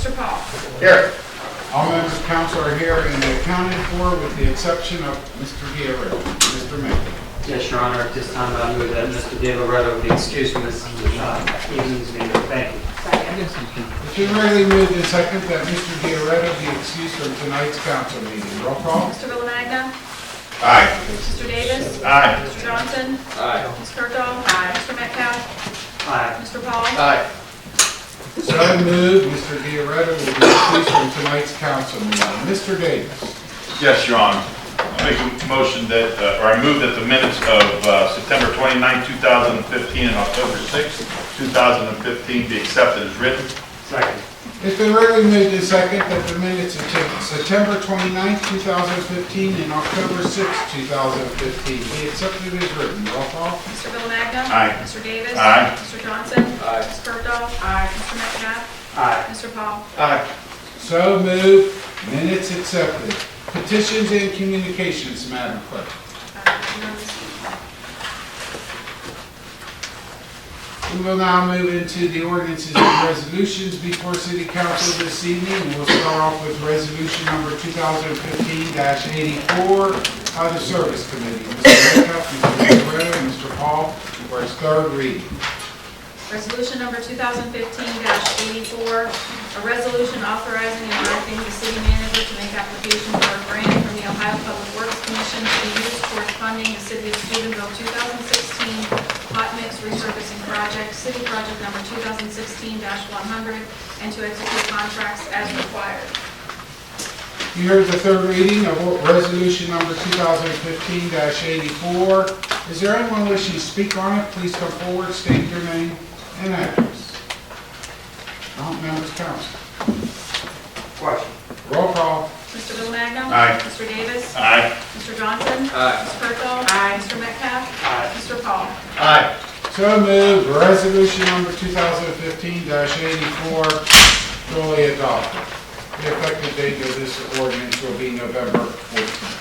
Mr. Paul. Here. All members of council are here and accounted for with the exception of Mr. Guerrero. Mr. Mayor. Yes, Your Honor, at this time I move that Mr. Guerrero be excused from this evening's meeting. Thank you. It's been regularly moved and second that Mr. Guerrero be excused from tonight's council meeting. Roll call. Mr. Villamagna. Aye. Mr. Davis. Aye. Mr. Johnson. Aye. Ms. Kurtall. Aye. Mr. Metcalf. Aye. Mr. Paul. Aye. So moved. Mr. Guerrero will be excused from tonight's council meeting. Mr. Davis. Yes, Your Honor. I make a motion that, or I move that the minutes of September 29, 2015 and October 6, 2015 be accepted as written. Second. It's been regularly moved and second that the minutes of September 29, 2015 and October 6, 2015 be accepted as written. Roll call. Mr. Villamagna. Aye. Mr. Davis. Aye. Mr. Johnson. Aye. Ms. Kurtall. Aye. Mr. Metcalf. Aye. Mr. Paul. Aye. So moved. Minutes accepted. Petitions and communications, Madam Clerk. We will now move into the ordinances and resolutions before City Council this evening. And we'll start off with resolution number 2015-84 by the Service Committee. Mr. Metcalf, Mr. Guerrero, and Mr. Paul for its third reading. Resolution number 2015-84, a resolution authorizing and directing the city manager to make application for a grant from the Ohio Public Works Commission to be used towards funding the City of Steubenville 2016 hot mix resurfacing project, city project number 2016-100, and to execute contracts as required. You heard the third reading of resolution number 2015-84. Is there anyone wishing to speak on it? Please come forward, state your name and address. Members of council. Question. Roll call. Mr. Villamagna. Aye. Mr. Davis. Aye. Mr. Johnson. Aye. Ms. Kurtall. Aye. Mr. Metcalf. Aye. Mr. Paul. Aye. So moved. Resolution number 2015-84 duly adopted. The effective date of this ordinance will be November 14th.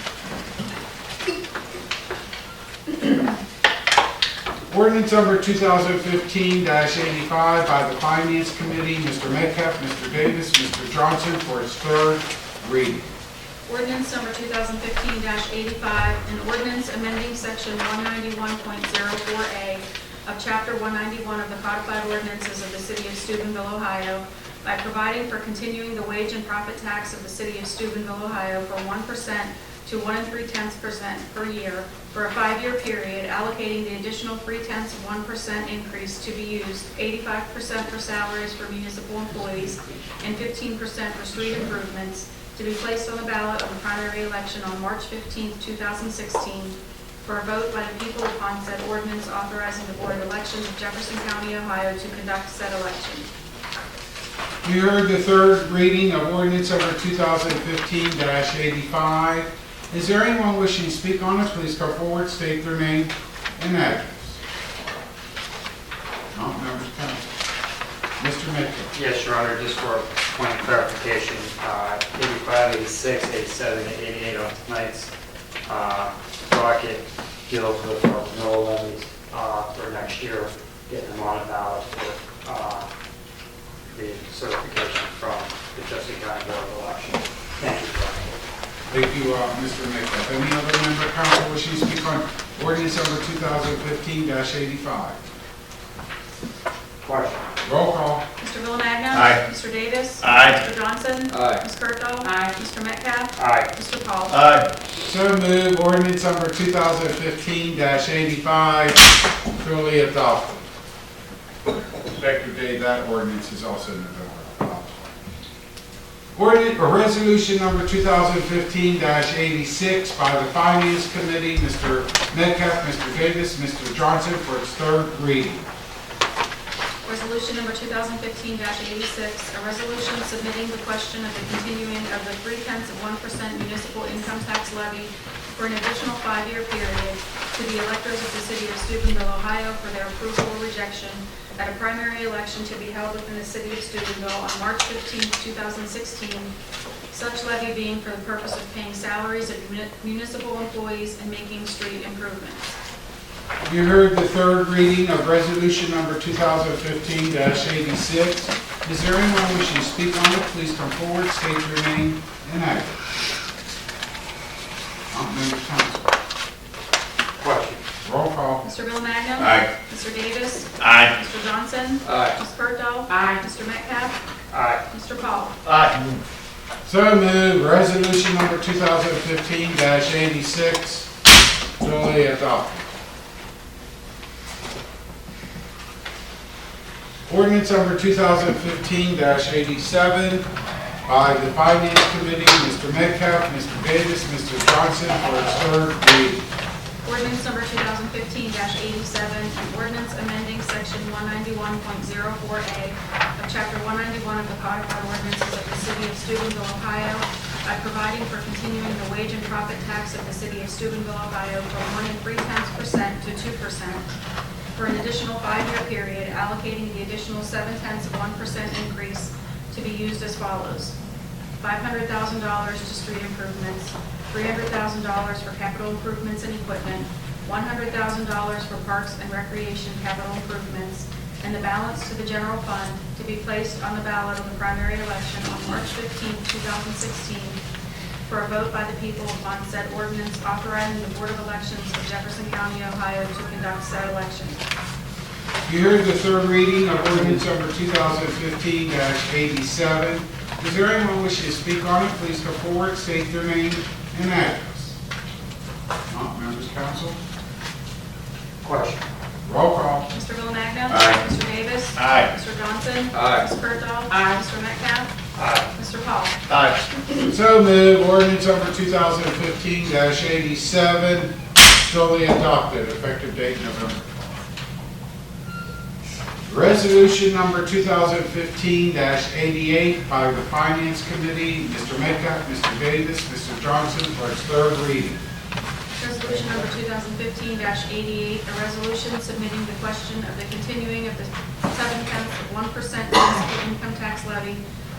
Ordinance number 2015-85 by the Finance Committee, Mr. Metcalf, Mr. Davis, Mr. Johnson for its third reading. Ordinance number 2015-85, an ordinance amending section 191.04A of chapter 191 of the codified ordinances of the city of Steubenville, Ohio, by providing for continuing the wage and profit tax of the city of Steubenville, Ohio from 1% to 1 3/10% per year for a 5-year period, allocating the additional 0.3% increase to be used 85% for salaries for municipal employees and 15% for street improvements, to be placed on the ballot of the primary election on March 15, 2016, for a vote by the people upon said ordinance authorizing the Board of Elections of Jefferson County, Ohio to conduct said election. You heard the third reading of ordinance number 2015-85. Is there anyone wishing to speak on it? Please come forward, state their name and address. Members of council. Mr. Metcalf. Yes, Your Honor, just for a point of clarification, 85, 86, 87, 88 on tonight's docket deals with our mill levies for next year, getting them on a ballot for the certification from the Jefferson County Board of Elections. Thank you, Your Honor. Thank you, Mr. Metcalf. Any other member of council wishing to speak on ordinance number 2015-85? Question. Roll call. Mr. Villamagna. Aye. Mr. Davis. Aye. Mr. Johnson. Aye. Ms. Kurtall. Aye. Mr. Metcalf. Aye. Mr. Paul. Aye. So move ordinance number 2015-85 duly adopted. Effective date of that ordinance is also November. Resolution number 2015-86 by the Finance Committee, Mr. Metcalf, Mr. Davis, Mr. Johnson for its third reading. Resolution number 2015-86, a resolution submitting the question of the continuing of the 0.3% municipal income tax levy for an additional 5-year period to the electors of the city of Steubenville, Ohio for their approval or rejection at a primary election to be held within the city of Steubenville on March 15, 2016, such levy being for the purpose of paying salaries of municipal employees and making street improvements. You heard the third reading of resolution number 2015-86. Is there anyone wishing to speak on it? Please come forward, state your name and address. Members of council. Question. Roll call. Mr. Bill Magno? Aye. Mr. Davis? Aye. Mr. Johnson? Aye. Ms. Berthold? Aye. Mr. Metcalf? Aye. Mr. Paul? Aye. So moved. Resolution number 2015-86, duly adopted. Ordinance number 2015-87 by the Finance Committee, Mr. Metcalf, Mr. Davis, Mr. Johnson for its third reading. Ordinance number 2015-87, an ordinance amending section 191.04A of chapter 191 of the codified ordinances of the city of Steubenville, Ohio, by providing for continuing the wage and profit tax of the city of Steubenville, Ohio from 1.3% to 2% for an additional 5-year period, allocating the additional 0.7% increase to be used as follows: $500,000 to street improvements, $300,000 for capital improvements and equipment, $100,000 for parks and recreation capital improvements, and the balance to the general fund to be placed on the ballot of the primary election on March 15, 2016, for a vote by the people upon said ordinance authorizing the Board of Elections of Jefferson County, Ohio to conduct said election. You heard the third reading of ordinance number 2015-87. Is there anyone wishing to speak on it? Please come forward, state their name and address. Not members of council. Question. Roll call. Mr. Villamagna. Aye. Mr. Davis. Aye. Mr. Johnson. Aye. Ms. Berthold. Aye. Mr. Metcalf. Aye. Mr. Paul. Aye. So moved. Ordinance number 2015-87, duly adopted, effective date November. Resolution number 2015-88 by the Finance Committee, Mr. Metcalf, Mr. Davis, Mr. Johnson for its third reading. Resolution number 2015-88, a resolution submitting the question of the continuing of the 0.7% municipal income tax levy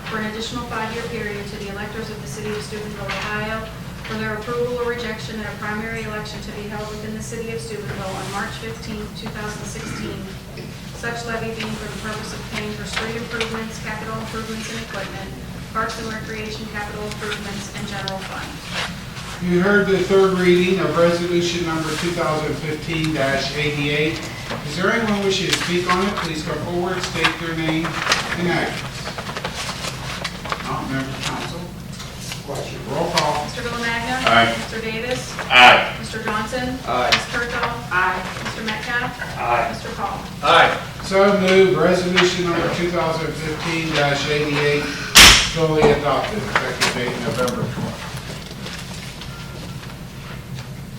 for an additional 5-year period to the electors of the city of Steubenville, Ohio, for their approval or rejection at a primary election to be held within the city of Steubenville on March 15, 2016. Such levy being for the purpose of paying for street improvements, capital improvements and equipment, parks and recreation capital improvements, and general fund. You heard the third reading of resolution number 2015-88. Is there anyone wishing to speak on it? Please come forward, state your name and address. Not members of council. Question. Roll call. Mr. Villamagna. Aye. Mr. Davis. Aye. Mr. Johnson. Aye. Ms. Berthold. Aye. Mr. Metcalf. Aye. Mr. Paul. Aye. So moved. Resolution number 2015-88, duly adopted, effective date November 12th.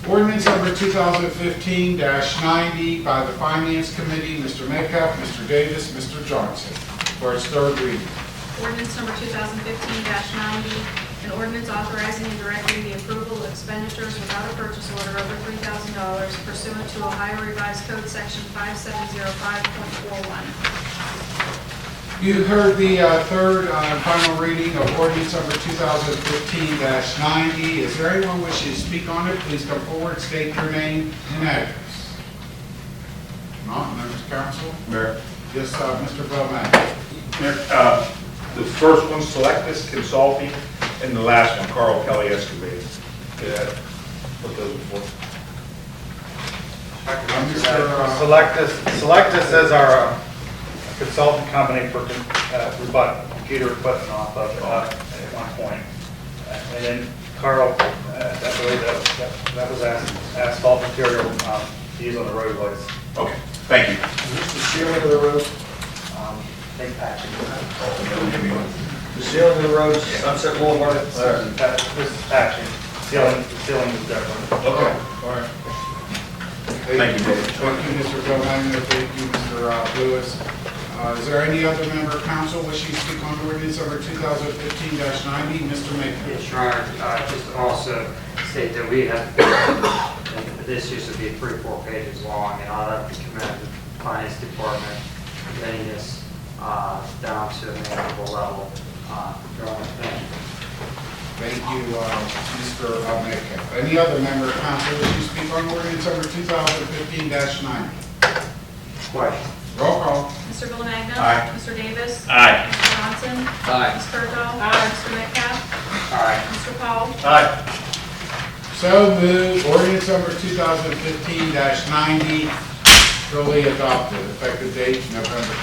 Ordinance number 2015-90 by the Finance Committee, Mr. Metcalf, Mr. Davis, Mr. Johnson, for its third reading. Ordinance number 2015-90, an ordinance authorizing and directing the approval of expenditures without a purchase order over $3,000 pursuant to Ohio Revised Code Section 5705.41. You heard the third and final reading of ordinance number 2015-90. Is there anyone wishing to speak on it? Please come forward, state your name and address. Not members of council. Mayor, Yes, Mr. Bowman. Mayor, the first one, Selectus Consulting, and the last one, Carl Kelly Excavating. Yeah, what those are for. Selectus is our consultant company for we bought computer equipment off of at one point. And then Carl, I believe that was asphalt material to use on the roadways. Okay, thank you. The sealing of the roads? Big patching. The sealing of the roads, Sunset Boulevard. This is patching. Sealing is different. Okay. All right. Thank you, Dave. Thank you, Mr. Bowman. Thank you, Mr. Lewis. Is there any other member of council wishing to speak on ordinance number 2015-90? Mr. Maker. Yes, Your Honor, just to also state that we have, and this used to be 3-4 pages long, and I'd like to commend the Finance Department for getting this down to a manageable level. Your Honor, thank you. Thank you, Mr. Metcalf. Any other member of council wishing to speak on ordinance number 2015-90? Question. Roll call. Mr. Villamagna. Aye. Mr. Davis. Aye. Mr. Johnson? Aye. Ms. Curdaw? Mr. Metcalf? Aye. Mr. Paul? Aye. So moved. Ordinance number 2015-90 duly adopted. Effective date November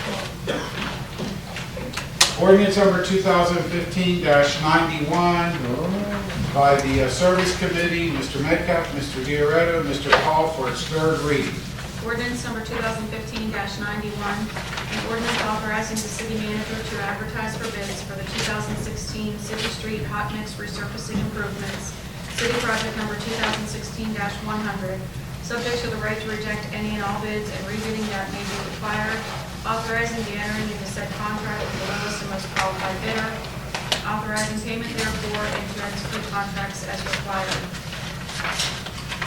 12th. Ordinance number 2015-91 by the Service Committee, Mr. Metcalf, Mr. Dioretto, Mr. Paul for its third reading. Ordinance number 2015-91, an ordinance authorizing the city manager to advertise for bids for the 2016 City Street Hot Mix Resurfacing Improvements, City Project number 2016-100, subject to the right to reject any and all bids and rebidding that may be required, authorizing the entering into said contract with the lowest and most qualified bidder, authorizing payment therefore, and to execute contracts as required.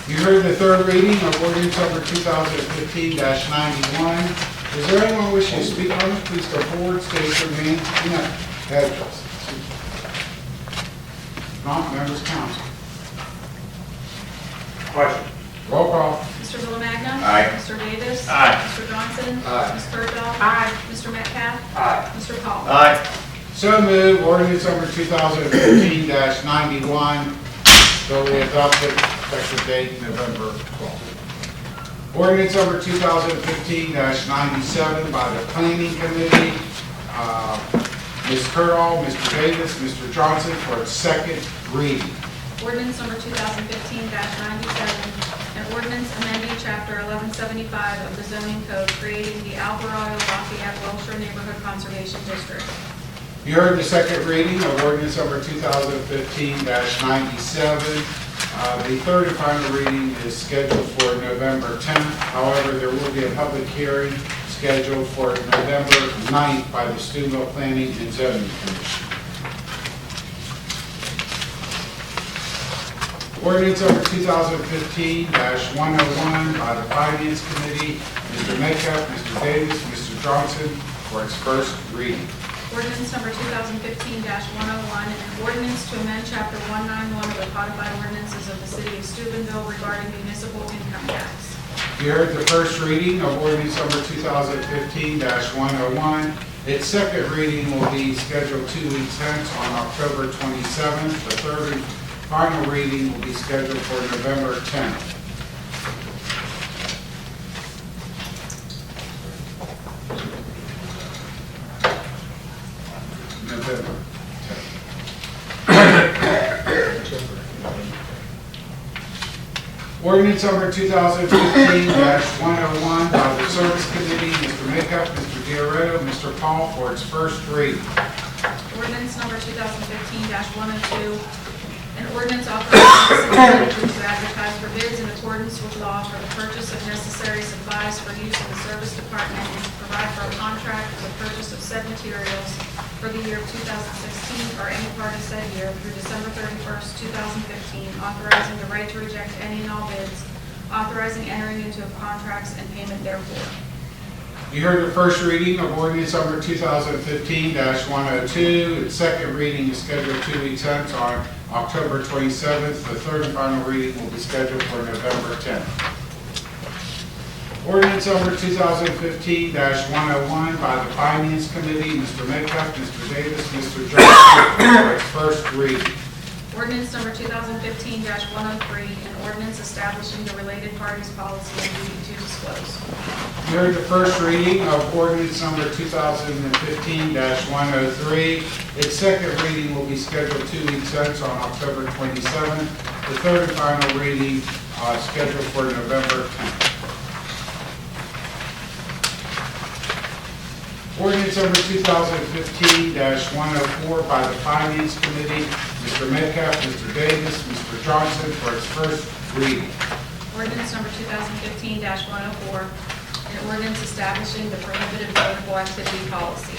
You heard the third reading of ordinance number 2015-91. Is there anyone wishing to speak on it? Please come forward, state your name and address. Not members council. Question. Roll call. Mr. Villamagna. Aye. Mr. Davis. Aye. Mr. Johnson. Aye. Ms. Curdaw. Mr. Metcalf. Aye. Mr. Paul. Aye. So moved. Ordinance number 2015-91 duly adopted. Effective date November 12th. Ordinance number 2015-97 by the Planning Committee, Ms. Curdaw, Mr. Davis, Mr. Johnson for its second reading. Ordinance number 2015-97, an ordinance amending chapter 1175 of the zoning code creating the Alvarado Lafayette Wilshire Neighborhood Conservation District. You heard the second reading of ordinance number 2015-97. The third and final reading is scheduled for November 10th. However, there will be a public hearing scheduled for November 9th by the Steubenville Planning and Zoning Commission. Ordinance number 2015-101 by the Finance Committee, Mr. Metcalf, Mr. Davis, Mr. Johnson for its first reading. Ordinance number 2015-101, an ordinance to amend chapter 191 of the codified ordinances of the city of Steubenville regarding municipal income tax. You heard the first reading of ordinance number 2015-101. Its second reading will be scheduled 2 weeks hence on October 27th. The third and final reading will be scheduled for November 10th. November 10th. Ordinance number 2015-101 by the Service Committee, Mr. Metcalf, Mr. Dioretto, Mr. Paul for its first reading. Ordinance number 2015-102, an ordinance authorizing the city manager to advertise for bids in accordance with law for the purchase of necessary supplies for use in the service department and to provide for a contract for the purchase of said materials for the year of 2016 or any part of said year through December 31st, 2015, authorizing the right to reject any and all bids, authorizing entering into contracts and payment therefore. You heard the first reading of ordinance number 2015-102. Its second reading is scheduled 2 weeks hence on October 27th. The third and final reading will be scheduled for November 10th. Ordinance number 2015-101 by the Finance Committee, Mr. Metcalf, Mr. Davis, Mr. Johnson for its first reading. Ordinance number 2015-103, an ordinance establishing the related parties policy and duty to disclose. You heard the first reading of ordinance number 2015-103. Its second reading will be scheduled 2 weeks hence on October 27th. The third and final reading scheduled for November 10th. Ordinance number 2015-104 by the Finance Committee, Mr. Metcalf, Mr. Davis, Mr. Johnson for its first reading. Ordinance number 2015-104, an ordinance establishing the prohibited political activity policy.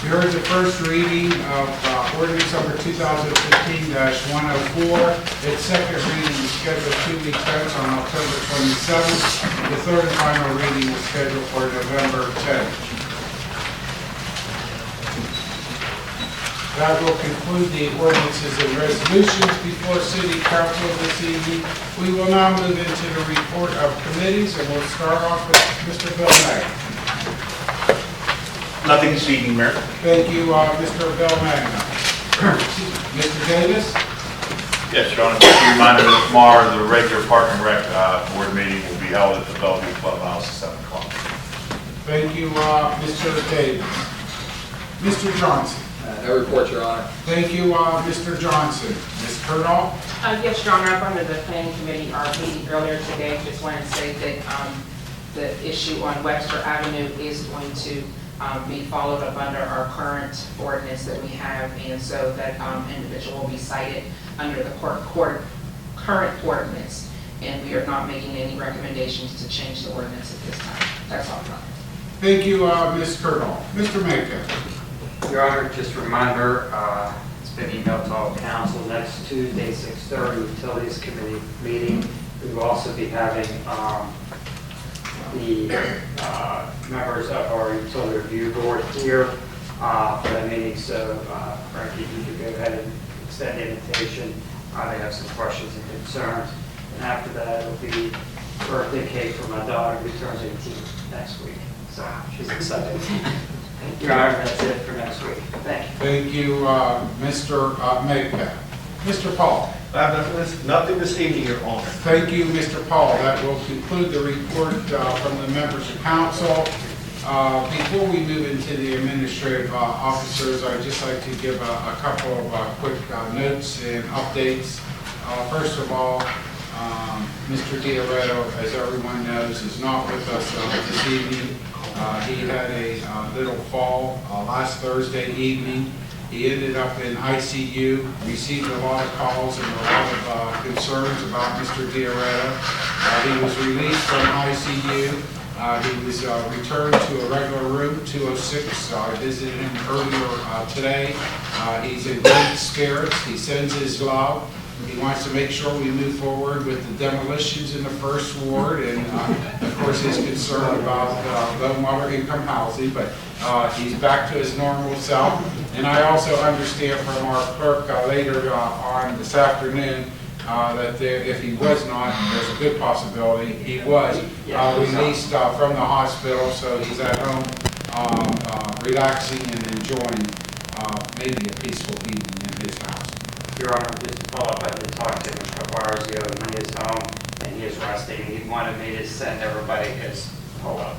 You heard the first reading of ordinance number 2015-104. Its second reading is scheduled 2 weeks hence on October 27th. The third and final reading is scheduled for November 10th. That will conclude the ordinances and resolutions before City Council this evening. We will now move into the report of committees, and we'll start off with Mr. Bill May. Nothing this evening, Mayor. Thank you, Mr. Belmagna. Mr. Davis? Yes, Your Honor, just a reminder that tomorrow, the regular Park and Rec board meeting will be held at the Bellevue Clubhouse at 7 o'clock. Thank you, Mr. Davis. Mr. Johnson? No report, Your Honor. Thank you, Mr. Johnson. Ms. Kurdahl? Yes, Your Honor, up under the planning committee, our meeting earlier today, just wanted to say that the issue on Webster Avenue is going to be followed up under our current ordinance that we have, and so that individual will be cited under the current ordinance, and we are not making any recommendations to change the ordinance at this time. That's all, Your Honor. Thank you, Ms. Kurdahl. Mr. Metcalf? Your Honor, just a reminder, it's been emailed to all council, next Tuesday, 6:30, Utilities Committee meeting. We will also be having the members of our Utility Review Board here for that meeting, so Frankie, you can go ahead and extend the invitation. They have some questions and concerns. And after that, it'll be birthday cake for my daughter who turns 18 next week, so she's excited. Your Honor, that's it for next week. Thank you. Thank you, Mr. Metcalf. Mr. Paul? I have nothing this evening, Your Honor. Thank you, Mr. Paul. That will conclude the report from the members of council. Before we move into the administrative officers, I'd just like to give a couple of quick notes and updates. First of all, Mr. Dioretto, as everyone knows, is not with us this evening. He had a little fall last Thursday evening. He ended up in ICU, received a lot of calls and a lot of concerns about Mr. Dioretto. He was released from ICU. He was returned to a regular room, 206. I visited him earlier today. He's in great spirits. He sends his love. He wants to make sure we move forward with the demolitions in the first ward, and of course his concern about low and moderate income housing, but he's back to his normal self. And I also understand from our clerk later on this afternoon that if he was not, there's a good possibility he was released from the hospital, so he's at home relaxing and enjoying maybe a peaceful evening in his house. Your Honor, just to follow up, I did talk to him a couple hours ago. He is home and he is resting. He wanted me to send everybody his pull-up.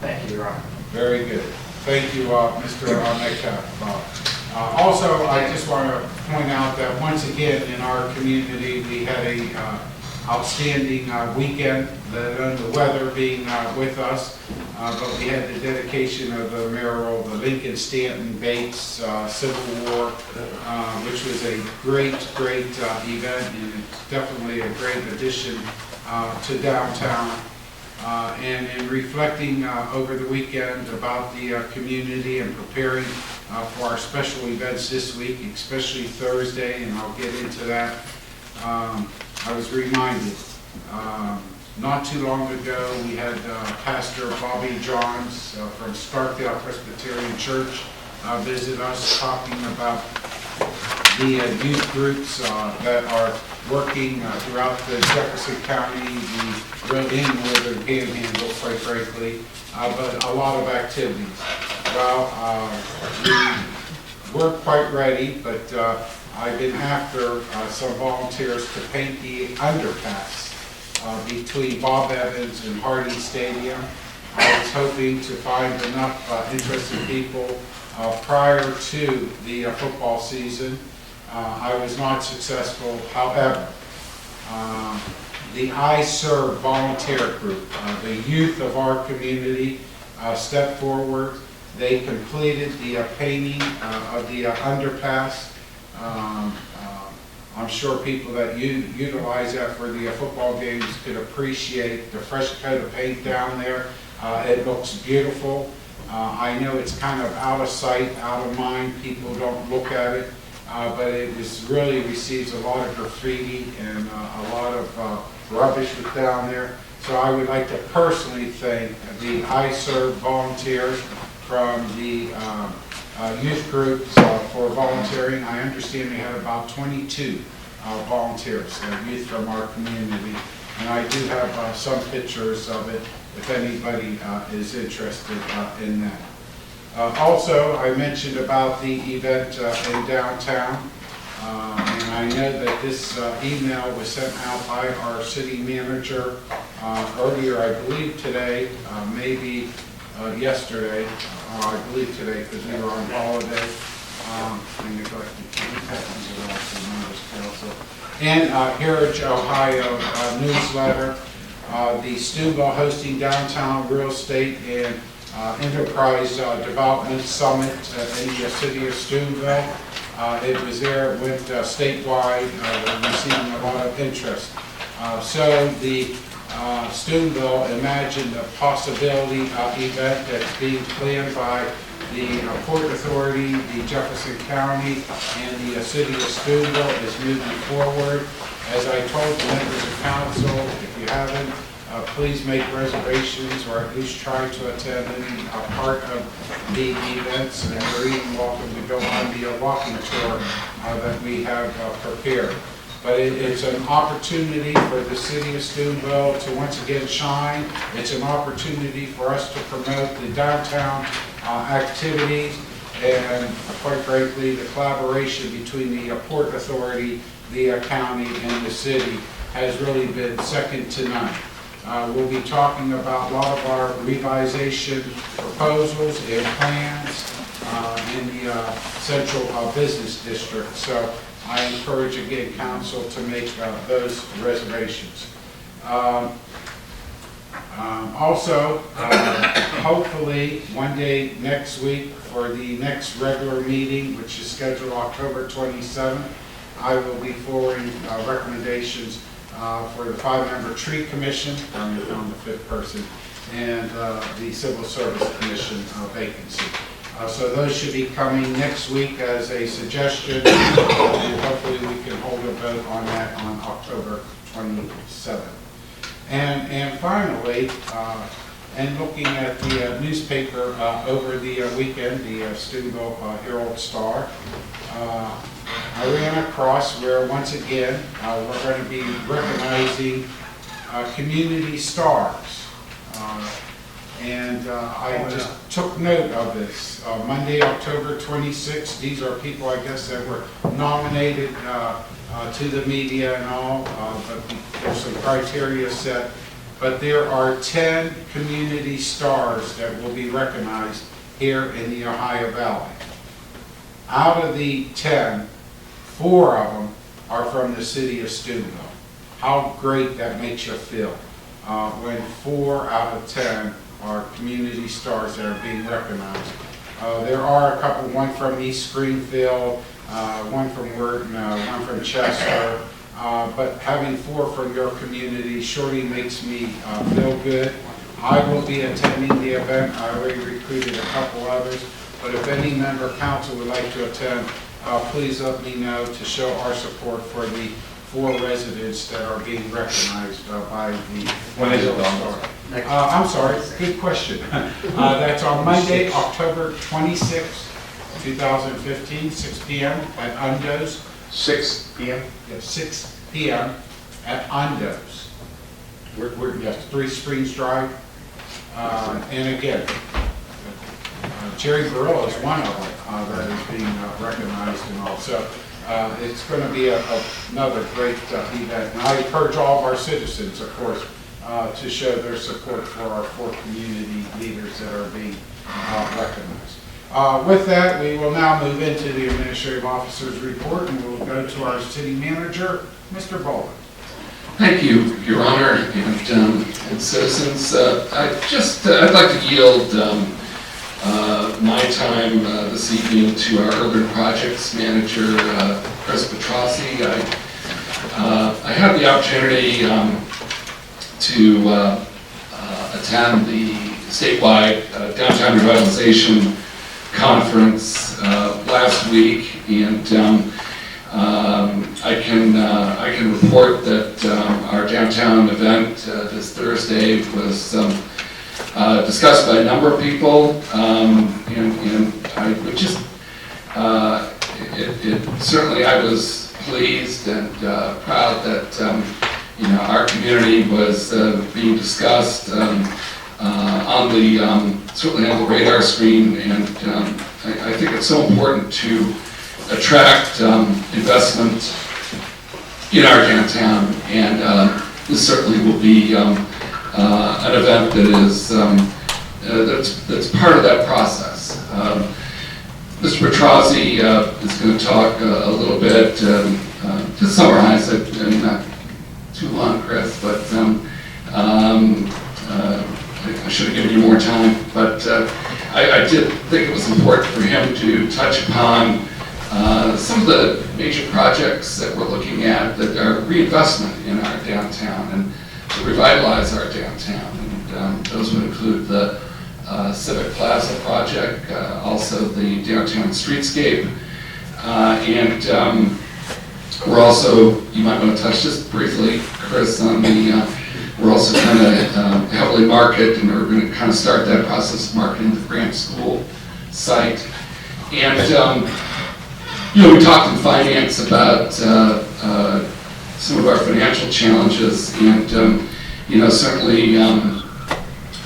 Thank you, Your Honor. Very good. Thank you, Mr. Metcalf. Also, I just want to point out that once again in our community, we had a outstanding weekend, let alone the weather being with us. But we had the dedication of the mural, the Lincoln Stanton Bates Civil War, which was a great event, and it's definitely a great addition to downtown. And in reflecting over the weekend about the community and preparing for our special events this week, especially Thursday, and I'll get into that, I was reminded not too long ago, we had Pastor Bobby Johns from Starkdale Presbyterian Church visit us, talking about the youth groups that are working throughout the Jefferson County, the northern panhandle, quite frankly, but a lot of activities. Well, we weren't quite ready, but I've been after some volunteers to paint the underpass between Bob Evans and Hardy Stadium. I was hoping to find enough interested people prior to the football season. I was not successful. However, the I Serve volunteer group, the youth of our community, stepped forward. They completed the painting of the underpass. I'm sure people that utilize that for the football games could appreciate the fresh coat of paint down there. It looks beautiful. I know it's kind of out of sight, out of mind. People don't look at it, but it really receives a lot of graffiti and a lot of rubbish that's down there. So I would like to personally thank the I Serve volunteers from the youth groups for volunteering. I understand they had about 22 volunteers, youth from our community, and I do have some pictures of it if anybody is interested in that. Also, I mentioned about the event in downtown, and I know that this email was sent out by our city manager earlier, I believe today, maybe yesterday, I believe today, because we were on holiday. I neglected to do that under also members council. And Heritage Ohio newsletter, the Steubenville hosting downtown real estate and enterprise development summit in the city of Steubenville. It was there, it went statewide, receiving a lot of interest. So the Steubenville Imagine the Possibility event that's being planned by the Port Authority, the Jefferson County, and the city of Steubenville is moving forward. As I told the members of council, if you haven't, please make reservations or at least try to attend any part of the events, and you're even welcome to go on the walking tour that we have prepared. But it's an opportunity for the city of Steubenville to once again shine. It's an opportunity for us to promote the downtown activities, and quite frankly, the collaboration between the Port Authority, the county, and the city has really been second to none. We'll be talking about a lot of our revisation proposals and plans in the central business district. So I encourage again council to make those reservations. Also, hopefully one day next week for the next regular meeting, which is scheduled October 27th, I will be forwarding recommendations for the 5-member tree commission, I'm on the 5th person, and the civil service commission vacancy. So those should be coming next week as a suggestion, and hopefully we can hold a vote on that on October 27th. And finally, and looking at the newspaper over the weekend, the Steubenville Herald Star, I ran across where once again we're going to be recognizing community stars. I just took note of this. Monday, October 26th, these are people, I guess, that were nominated to the media and all, but there's some criteria set. But there are 10 community stars that will be recognized here in the Ohio Valley. Out of the 10, 4 of them are from the city of Steubenville. How great that makes you feel when 4 out of 10 are community stars that are being recognized. There are a couple, one from East Springfield, one from Wharton, one from Chester, but having 4 from your community surely makes me feel good. I will be attending the event. I already recruited a couple others, but if any member of council would like to attend, please let me know to show our support for the 4 residents that are being recognized by the... When is it on? I'm sorry, good question. That's on Monday, October 26th, 2015, 6 p.m. at Undo's. 6 p.m.? Yeah, 6 p.m. at Undo's. Yes, 3 Springs Drive. And again, Jerry Barillo is one of them that is being recognized and all. So it's going to be another great event. And I encourage all of our citizens, of course, to show their support for our 4 community leaders that are being recognized. With that, we will now move into the administrative officer's report, and we'll go to our city manager, Mr. Baldwin. Thank you, Your Honor, and citizens. I'd like to yield my time this evening to our urban projects manager, Chris Petrossi. I had the opportunity to attend the statewide downtown revitalization conference last week, and I can report that our downtown event this Thursday was discussed by a number of people, and I would just certainly I was pleased and proud that our community was being discussed. on the certainly on the radar screen, and I think it's so important to attract investment in our downtown, and this certainly will be an event that is that's part of that process. Mr. Petrozzi is going to talk a little bit, to summarize it, and not too long, Chris, but I should have given you more time, but I did think it was important for him to touch upon some of the major projects that we're looking at that are reinvestment in our downtown and to revitalize our downtown. And those would include the Civic Plaza project, also the downtown streetscape, and we're also, you might want to touch just briefly, Chris, on the, we're also kind of heavily market, and we're going to kind of start that process of marketing the Grant School site. And, you know, we talked in finance about some of our financial challenges, and, you know, certainly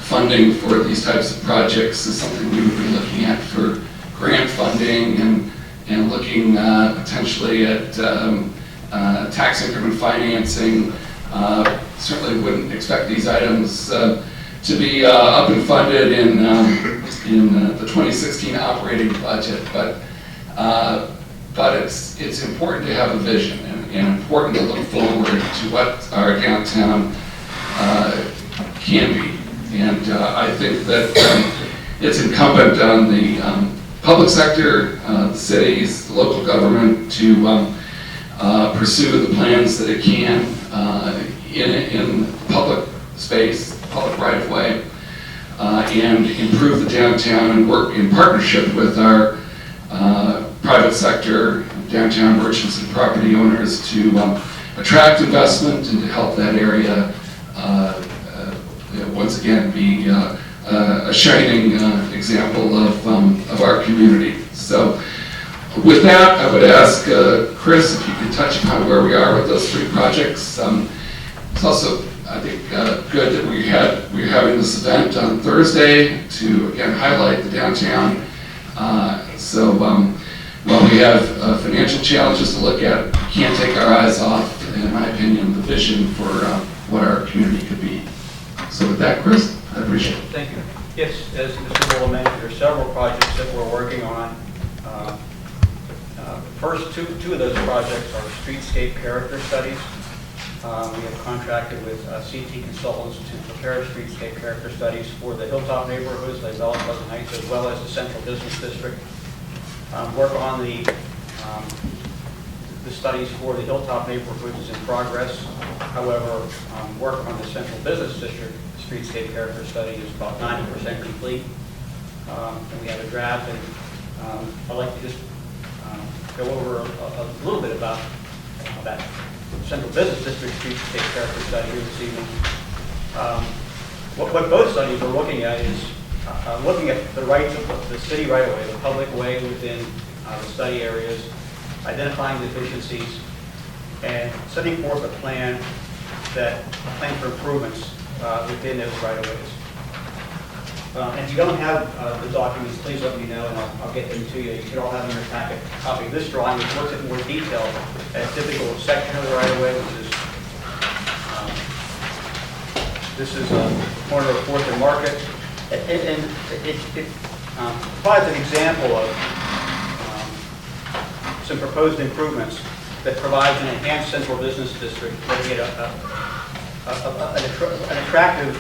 funding for these types of projects is something we would be looking at for grant funding, and looking potentially at tax increment financing. Certainly wouldn't expect these items to be up and funded in the 2016 operating budget, but it's important to have a vision, and important to look forward to what our downtown can be. And I think that it's incumbent on the public sector, the cities, the local government to pursue the plans that it can in public space, public right-of-way, and improve the downtown and work in partnership with our private sector, downtown merchants and property owners to attract investment and to help that area once again be a shining example of our community. So with that, I would ask Chris if you could touch upon where we are with those three projects. It's also, I think, good that we're having this event on Thursday to again highlight the downtown. So while we have financial challenges to look at, we can't take our eyes off, in my opinion, the vision for what our community could be. So with that, Chris, I appreciate it. Thank you. Yes, as Mr. Bull mentioned, there are several projects that we're working on. First, two of those projects are streetscape character studies. We have contracted with CT consultants to prepare streetscape character studies for the Hilltop neighborhoods, like Bella Pleasant Heights, as well as the Central Business District. Work on the studies for the Hilltop neighborhoods is in progress. However, work on the Central Business District streetscape character study is about 90% complete. And we have a draft, and I'd like to just go over a little bit about that Central Business District streetscape character study here this evening. What both studies are looking at is looking at the rights of the city right-of-way, the public way within the study areas, identifying deficiencies, and setting forth a plan for improvements within those right-of-ways. And if you don't have the documents, please let me know, and I'll get them to you. You should all have in your packet a copy of this drawing, which looks at more detail at a typical section of the right-of-way, which is this is the corner of 4th and Market, and it provides an example of some proposed improvements that provides an enhanced central business district, making it an attractive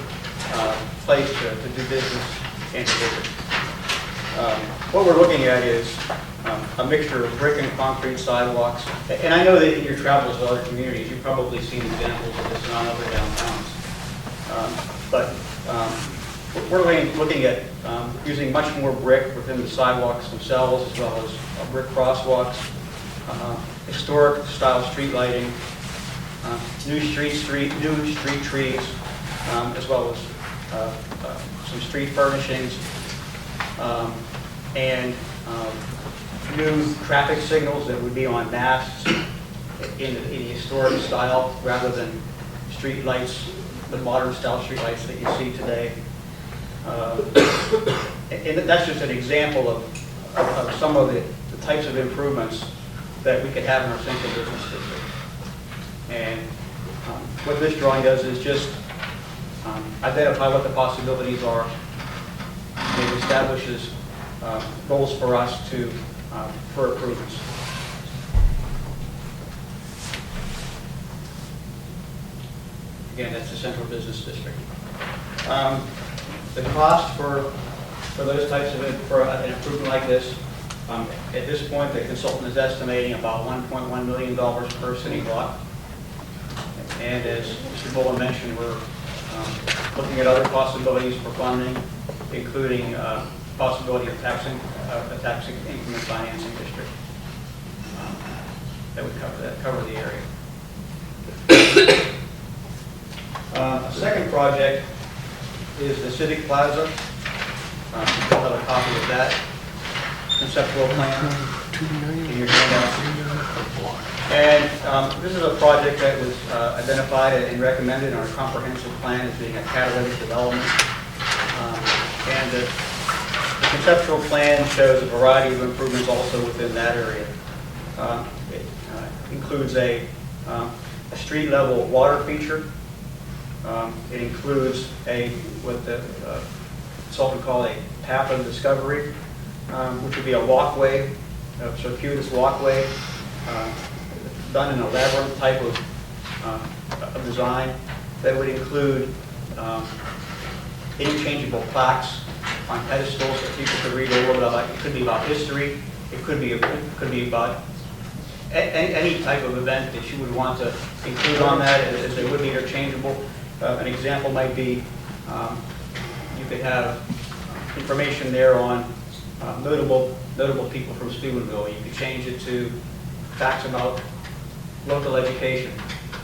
place to do business and to visit. What we're looking at is a mixture of brick and concrete sidewalks. And I know that in your travels to other communities, you've probably seen examples of this in other downtowns. But we're looking at using much more brick within the sidewalks themselves, as well as brick crosswalks, historic style street lighting, new street trees, as well as some street furnishings, and new traffic signals that would be on masts in the historic style rather than street lights, the modern style street lights that you see today. And that's just an example of some of the types of improvements that we could have in our central business district. And what this drawing does is just identify what the possibilities are. It establishes goals for us to for improvements. Again, that's the central business district. The cost for those types of for an improvement like this, at this point, the consultant is estimating about $1.1 million per city block. And as Mr. Bowen mentioned, we're looking at other possibilities for funding, including possibility of a tax increment financing district that would cover the area. A second project is the Civic Plaza. You'll have a copy of that conceptual plan in your handout. And this is a project that was identified and recommended in our comprehensive plan as being a catalytic development. And the conceptual plan shows a variety of improvements also within that area. It includes a street level water feature. It includes what the consultant called a path of discovery, which would be a walkway, a circuitous walkway, done in a labyrinth type of design that would include interchangeable plaques on pedestals that people could read a little bit about. It could be about history. It could be about any type of event that you would want to include on that, as they would be interchangeable. An example might be you could have information there on notable people from Steubenville. You could change it to facts about local education,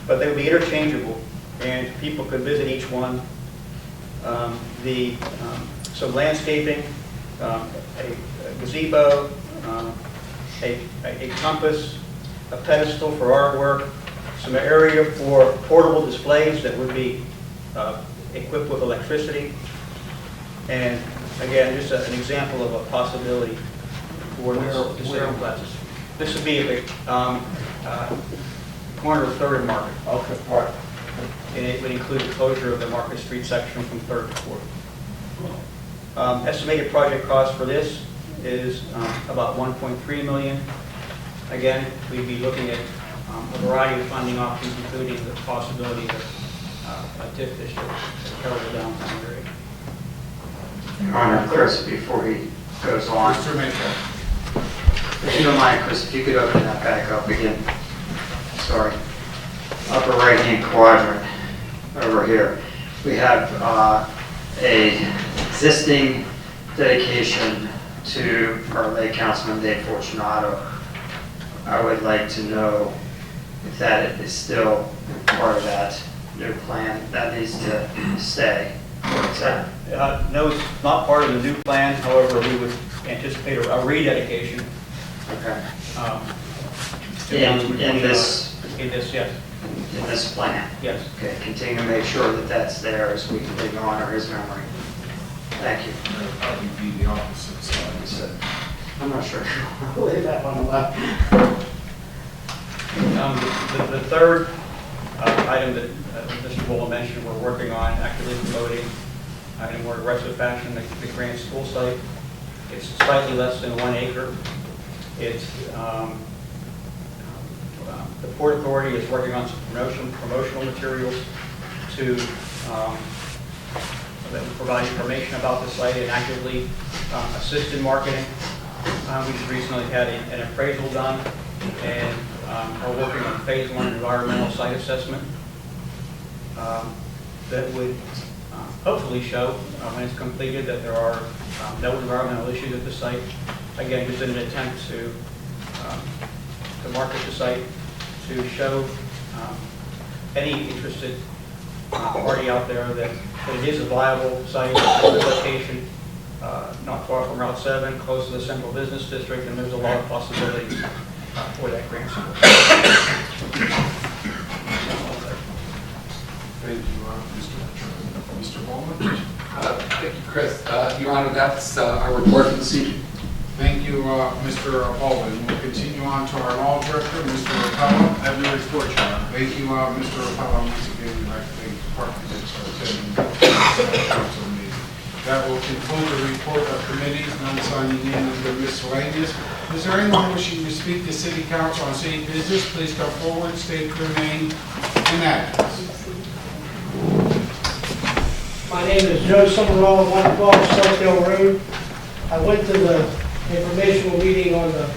but they would be interchangeable, and people could visit each one. Some landscaping, a gazebo, a compass, a pedestal for artwork, some area for portable displays that would be equipped with electricity, and again, just an example of a possibility for the Civic Plaza. This would be at the corner of 3rd and Market. Okay, all right. And it would include the closure of the Market Street section from 3rd to 4th. Estimated project cost for this is about $1.3 million. Again, we'd be looking at a variety of funding options, including the possibility of a TIF district to cover the downtown area. Your Honor, Chris, before he goes on, Mr. Mayfield. if you don't mind, Chris, if you could open that back up again. Sorry. Upper right-hand quadrant over here. We have a existing dedication to our late Councilman Dave Fortunato. I would like to know if that is still part of that new plan that needs to stay. Or is that? No, it's not part of the new plan. However, we would anticipate a rededication. Okay. In this yes. In this plan? Yes. Okay, continue to make sure that that's there as we can honor his memory. Thank you. It'll probably be the opposite side. I'm not sure. I'll leave that one alone. The third item that Mr. Bowen mentioned, we're working on actively promoting in a more aggressive fashion the Grant School site. It's slightly less than 1 acre. It's the Port Authority is working on some promotional materials to that will provide information about the site and actively assist in marketing. We just recently had an appraisal done, and are working on phase 1 environmental site assessment that would hopefully show when it's completed that there are no environmental issues at the site. Again, just in an attempt to market the site, to show any interested party out there that it is a viable site, location, not far from Route 7, close to the central business district, and there's a lot of possibilities for that grant school. Thank you, Mr. Bowman. Thank you, Chris, Your Honor, that's our report for this evening. Thank you, Mr. Baldwin. We'll continue on to our law director, Mr. Rapella. Have no report, Your Honor. Thank you, Mr. Rapella. Once again, we'd like to thank the department heads for attending the council meeting. That will conclude the report of committees, none signing in under miscellaneous. Is there anyone wishing to speak to city council on city business? Please come forward, state your name and address. My name is Joe Summerall, 112 Southdale Road. I went to the informational meeting on the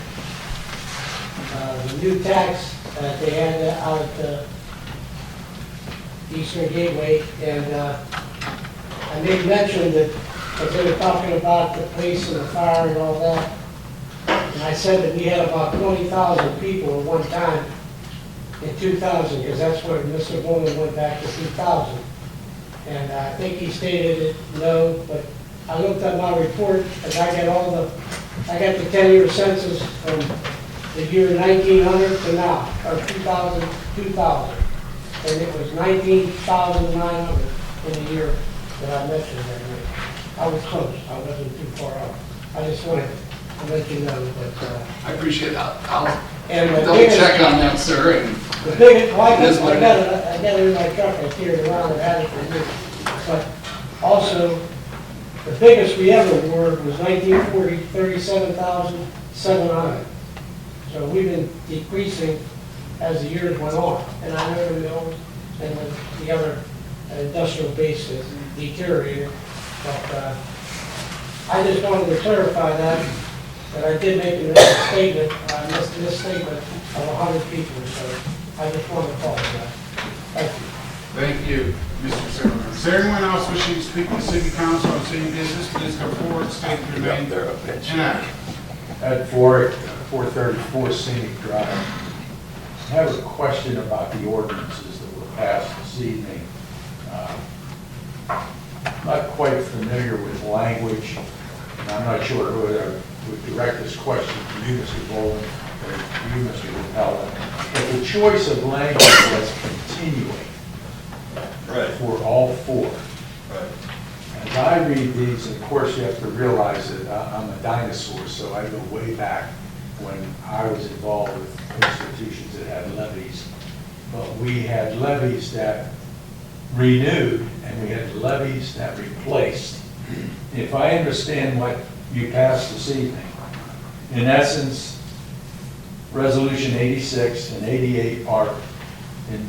new tax that they had out at the Eastern Gateway, and I made mention that, as they were talking about the police and the fire and all that, and I said that we had about 20,000 people at one time in 2000, because that's where Mr. Bowman went back to 2000. And I think he stated it, no, but I looked at my report, and I got the 10-year census from the year 1900 to now, or 2000, and it was 19,900 in the year that I mentioned that year. I was close, I wasn't too far off. I just wanted to let you know, but... I appreciate that. I'll and the double biggest- check on that, sir. And The biggest, well, I It is what it got it in my truck, I carried it around and had it for years. But also, the biggest we ever were was 1940, 37,700. So we've been decreasing as the years went on. And I know the mills and the other industrial base has deteriorated. But I just wanted to clarify that I did make a statement, misstatement of 100 people. So I just wanted to call it that. Thank you. Thank you, Mr. Zimmerman. Is there anyone else wishing to speak to city council on city business? Please come forward, state your name and address. At 434 Scenic Drive. I have a question about the ordinances that were passed this evening. I'm not quite familiar with language, and I'm not sure who I would direct this question to you, Mr. Bowman, or to you, Mr. Rapella. But the choice of language was continuing for all four. As I read these, and of course you have to realize that I'm a dinosaur, so I go way back when I was involved with institutions that had levies. But we had levies that renewed, and we had levies that replaced. If I understand what you passed this evening, in essence, Resolution 86 and 88 are, in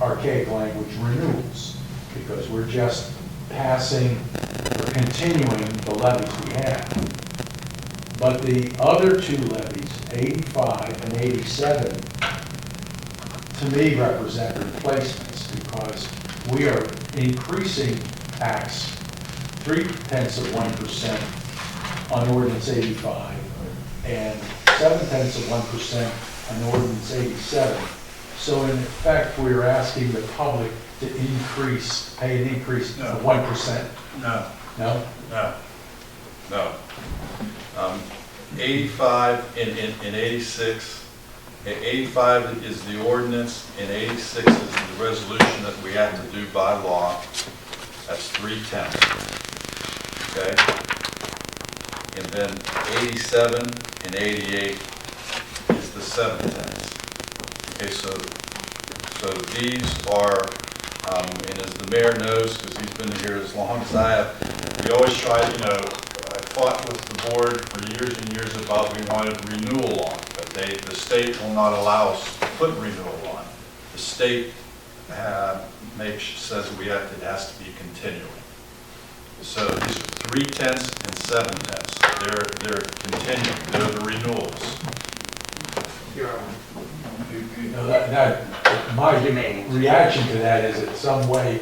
archaic language, renewals, because we're just passing or continuing the levies we have. But the other two levies, 85 and 87, to me represent replacements, because we are increasing tax 0.3% on ordinance 85 and 0.7% on ordinance 87. So in effect, we're asking the public to pay an increase of 1%. No. No? No. 85 and 86, 85 is the ordinance, and 86 is the resolution that we have to do by law. That's 3/10. Okay? And then 87 and 88 is the 7/10. Okay, so these are, and as the mayor knows, because he's been here as long as I have, we always try, I fought with the board for years and years about we wanted renewal on, but the state will not allow us to put renewal on. The state says it has to be continuing. So these are 3/10 and 7/10. They're continuing. They're the renewals. My reaction to that is that some way,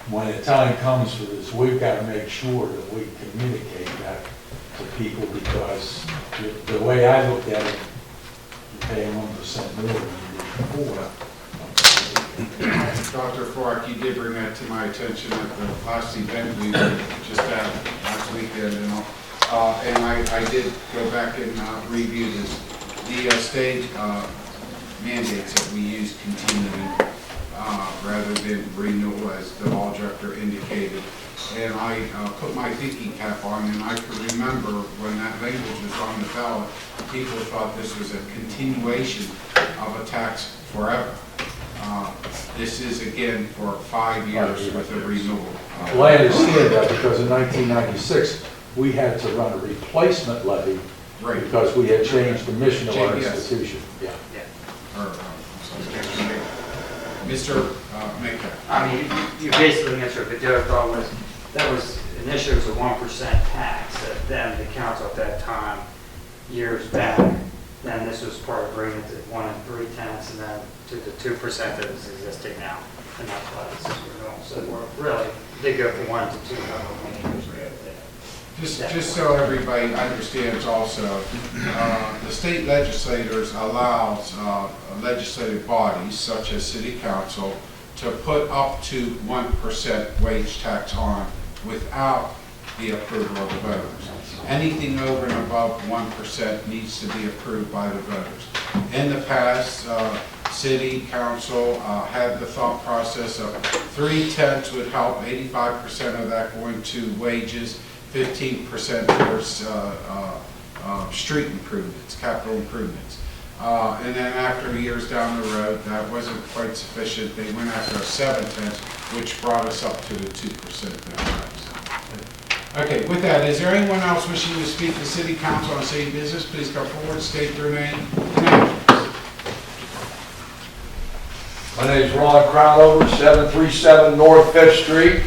when the time comes for this, we've got to make sure that we communicate that to people, because the way I looked at it, you're paying 1% more than you did before. Dr. Fark, you did bring that to my attention at the last event we just had last weekend, and I did go back and review this. The state mandates that we use continuing rather than renewal, as the law director indicated. and I put my thinking cap on, and I can remember when that language was on the ballot, people thought this was a continuation of a tax forever. This is again for 5 years with a renewal. Well, I understand that because in 1996, we had to run a replacement levy Right. because we had changed the mission of our Yes. institution. Yeah. Mr. Maycap. I mean, you basically answered, but the other thought was, that was, initially it was a 1% tax, that then the council at that time, years back, then this was part of bringing it to 1 3/10, and then to the 2% that is existing now, and that's why this is renewal. So we're really, they go from 1 to 2, however many years we have there. Just so everybody understands also, the state legislators allows legislative bodies such as city council to put up to 1% wage tax on without the approval of the voters. Anything over and above 1% needs to be approved by the voters. In the past, city council had the thought process of 3/10 would help, 85% of that going to wages, 15% towards street improvements, capital improvements. And then after years down the road, that wasn't quite sufficient. They went after a 7/10, which brought us up to the 2% now. Okay, with that, is there anyone else wishing to speak to city council on city business? Please come forward, state your name and address. My name is Ron Crownover, 737 North Fifth Street.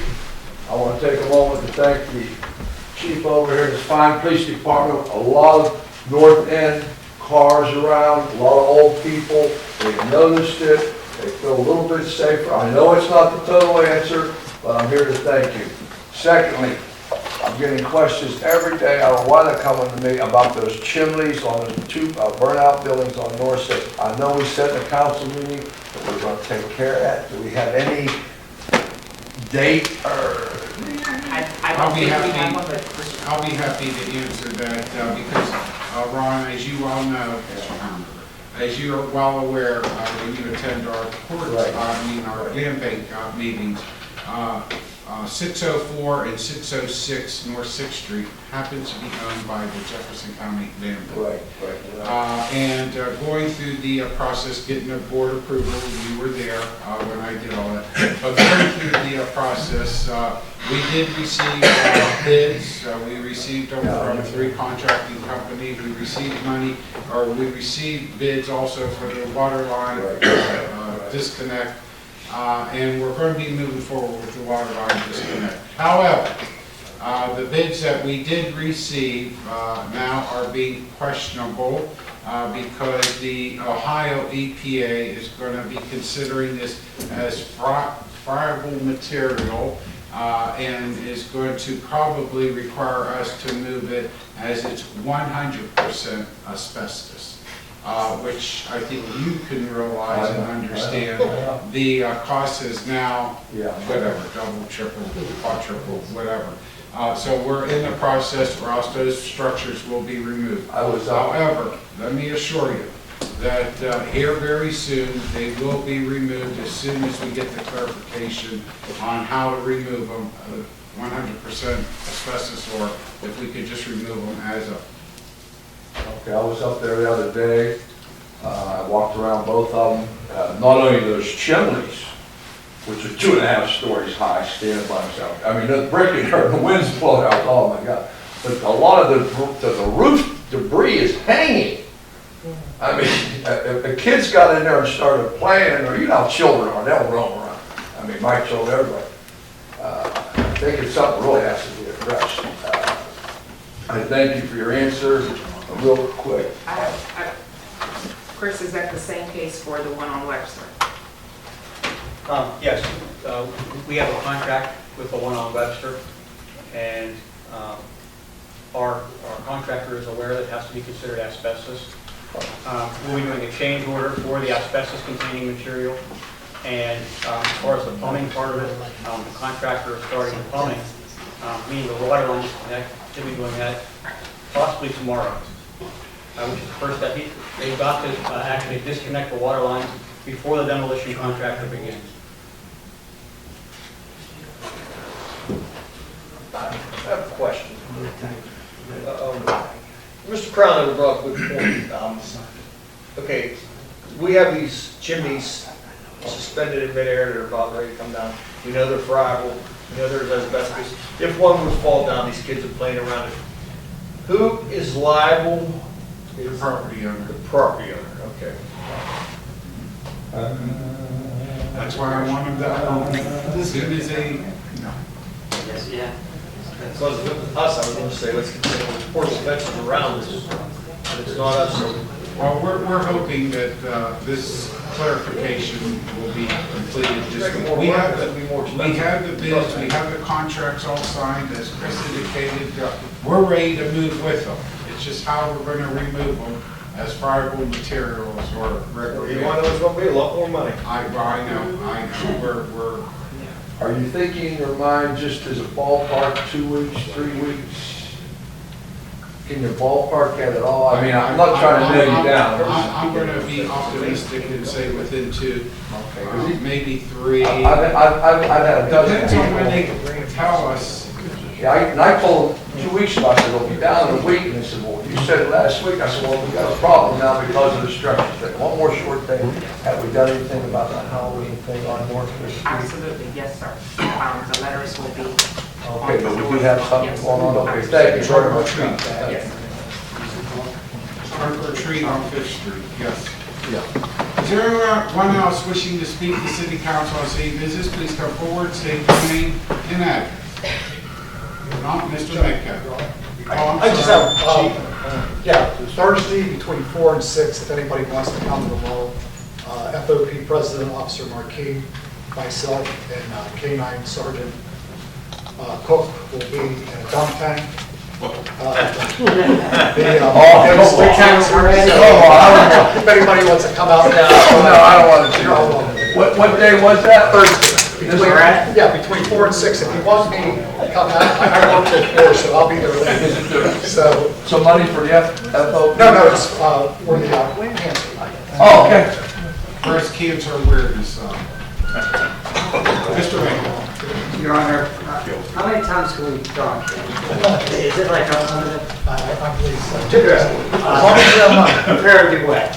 I want to take a moment to thank the chief over here, this fine police department. A lot of North End cars around, a lot of old people. They've noticed it. They feel a little bit safer. I know it's not the total answer, but I'm here to thank you. Secondly, I'm getting questions every day. I don't know why they're coming to me about those chimneys on the two burnout buildings on North Sixth. I know we said in the council meeting that we're going to take care of that. Do we have any date or? I don't think we have one, but I'll be happy to answer that because, Ron, as you all know, as you are well aware, when you attend our court, our land bank meetings, 604 and 606 North 6th Street happens to be owned by the Jefferson County Land Bank. And going through the process, getting a board approval, you were there when I did all that. But going through the process, we did receive bids. We received them from 3 contracting companies. We received money, or we received bids also for the water line disconnect. And we're going to be moving forward with the water line disconnect. However, the bids that we did receive now are being questionable because the Ohio EPA is going to be considering this as friable material and is going to probably require us to move it as it's 100% asbestos. Which I think you can realize and understand. The cost is now, whatever, double, triple, quadruple, whatever. So we're in the process, or else those structures will be removed. However, let me assure you that here very soon, they will be removed as soon as we get the clarification on how to remove them, 100% asbestos, or if we could just remove them as a. Okay, I was up there the other day. I walked around both of them. Not only those chimneys, which are 2.5 stories high, standing by themselves. I mean, the brick in there, the wind's blowing out. Oh my God! But a lot of the roof debris is hanging. I mean, if the kids got in there and started playing, or you know how children are, they'll roam around. I mean, my children, everybody. I think it's something really has to be addressed. I thank you for your answer. Real quick. Chris, is that the same case for the one on Webster? Yes, we have a contract with the one on Webster, and our contractor is aware that it has to be considered asbestos. We'll be doing a change order for the asbestos containing material, and as far as the plumbing part of it, the contractor is starting the plumbing, meaning the water line disconnect, should be doing that possibly tomorrow. Which is the first step. They've got to actually disconnect the water lines before the demolition contractor begins. Mr. Crown brought up a good point. Okay, we have these chimneys suspended in midair that are about ready to come down. We know they're friable, we know there's asbestos. If one would fall down, these kids are playing around it. Who is liable? The property owner. The property owner, okay. That's why I want them to own as soon as they, Yes, yeah. Because if it was us, I was going to say, let's consider the portable fences around this, but it's not us, so. well, we're hoping that this clarification will be completed this week. We have the bids, we have the contracts all signed, as Chris indicated. We're ready to move with them. It's just how we're going to remove them as friable materials or regular. You want to know it's going to be a lot more money. I know, we're Are you thinking in your mind just as a ballpark, 2 weeks, 3 weeks? Can you ballpark at it all? I mean, I'm not trying to nail you down. I'm going to be optimistic and say within 2, Okay. maybe 3. I've had a dozen Depends on when people. they tell us. Yeah, and I told them 2 weeks ago, I said, it'll be down in a week, and they said, well, you said it last week. I said, well, we got a problem now because of the structure thing. One more short thing, have we done anything about the Halloween thing on North Fifth Street? Absolutely, yes, sir. The letters will be. Okay, but we do have something going on, okay, thank you very much. Yes. Trunk or treat on Fifth Street, yes. Is there anyone else wishing to speak to City Council on city business? Please come forward, state your name and address. Not Mr. Metcalf. Oh, I'm I just sorry. have, Thursday between 4 and 6, if anybody wants to come to the mall. FOP President Officer Marquis, myself, and K-9 Sergeant Cook will be in a dump tank. If anybody wants to come out now. No, I don't want to do that. What day was that? Thursday. Between 4 and 6. If you want me to come out, I work till 4, so I'll be there later. So money for the FO? No, just for the cancer. Oh, okay. Breast cancer awareness. Mr. Metcalf. Your Honor, how many times can we talk? Is it like I believe so. as long as I'm prepared to wet.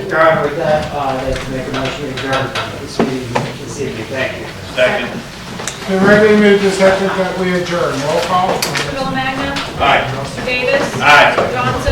Your Honor, with that, I'd like to make a motion to adjourn this meeting this evening. Thank you. Second. The regularly moved to second that we adjourn. Roll call. Mr. Villagna. Aye. Mr. Davis. Aye. Johnson.